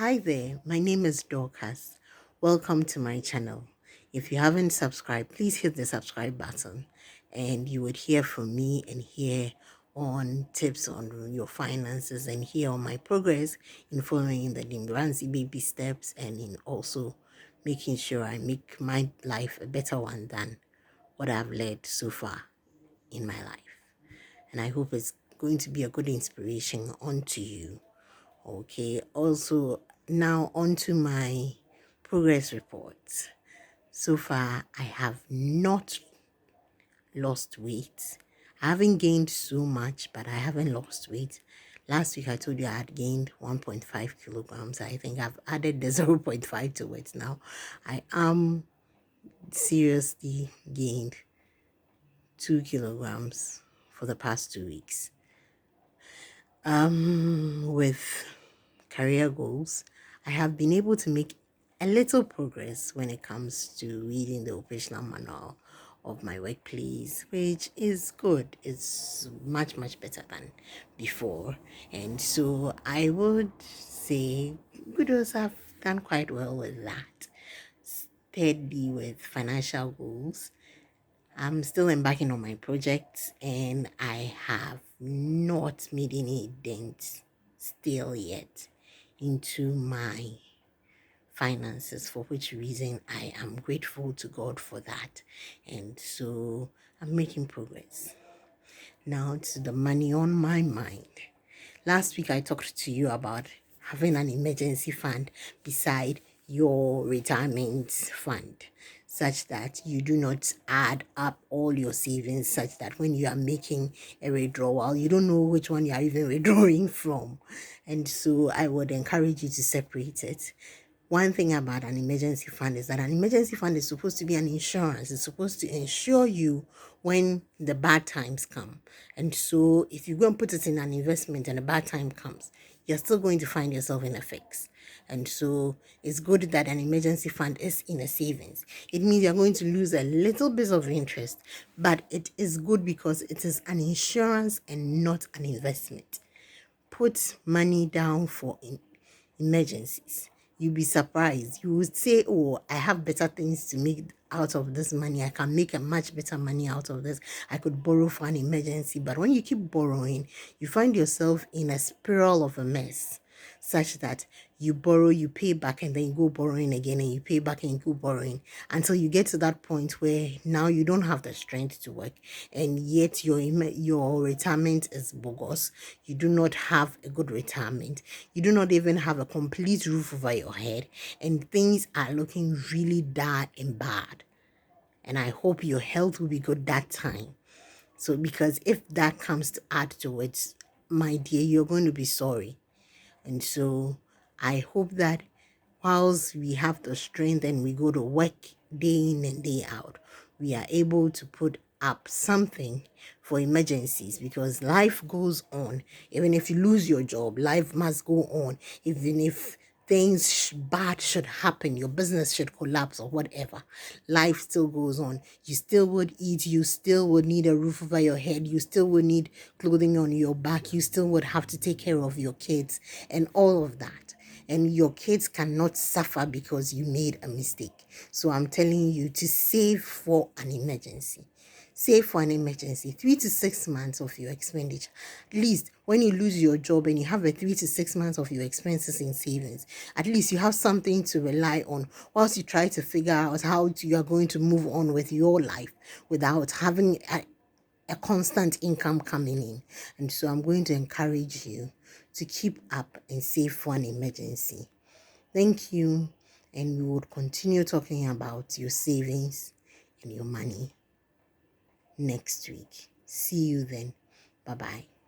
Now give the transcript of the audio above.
Hi there, my name is Dorcas. Welcome to my channel. If you haven't subscribed, please hit the subscribe button and you would hear from me and hear on tips on your finances and hear on my progress in following the Dimranzi baby steps and in also making sure I make my life a better one than what I've led so far in my life. And I hope it's going to be a good inspiration onto you. Okay, also now onto my progress reports. So far, I have not lost weight. I haven't gained so much, but I haven't lost weight. Last week, I told you I had gained 1.5 kilograms. I think I've added the 0.5 to it now. I am seriously gained 2 kilograms for the past 2 weeks. With career goals, I have been able to make a little progress when it comes to reading the operational manual of my workplace, which is good. It's much better than before. And so I would say kudos, have done quite well with that. Steady with financial goals. I'm still embarking on my projects and I have not made any dents still yet into my finances, for which reason I am grateful to God for that. And so I'm making progress. Now to the money on my mind. Last week I talked to you about having an emergency fund beside your retirement fund, such that you do not add up all your savings, such that when you are making a withdrawal, you don't know which one you are even withdrawing from. And so I would encourage you to separate it. One thing about an emergency fund is that an emergency fund is supposed to be an insurance. It's supposed to insure you when the bad times come. And so if you go and put it in an investment and a bad time comes, you're still going to find yourself in a fix. And so it's good that an emergency fund is in a savings. It means you're going to lose a little bit of interest, but it is good because it is an insurance and not an investment. Put money down for emergencies. You'll be surprised. You would say, oh, I have better things to make out of this money. I can make a much better money out of this. I could borrow for an emergency. But when you keep borrowing, you find yourself in a spiral of a mess, such that you borrow, you pay back, and then you go borrowing again, and you pay back and you go borrowing until you get to that point where now you don't have the strength to work, and yet your retirement is bogus. You do not have a good retirement. You do not even have a complete roof over your head, and things are looking really dark and bad. And I hope your health will be good that time. So, because if that comes to add to it, my dear, you're going to be sorry. And so I hope that whilst we have the strength and we go to work day in and day out, we are able to put up something for emergencies, because life goes on. Even if you lose your job, life must go on. Even if things bad should happen, your business should collapse or whatever, life still goes on. You still would eat, you still would need a roof over your head, you still would need clothing on your back, you still would have to take care of your kids and all of that. And your kids cannot suffer because you made a mistake. So I'm telling you to save for an emergency. Save for an emergency, 3 to 6 months of your expenditure. At least when you lose your job and you have a 3 to 6 months of your expenses in savings, at least you have something to rely on whilst you try to figure out how you are going to move on with your life without having a constant income coming in. And so I'm going to encourage you to keep up and save for an emergency. Thank you. And we would continue talking about your savings and your money next week. See you then. Bye bye.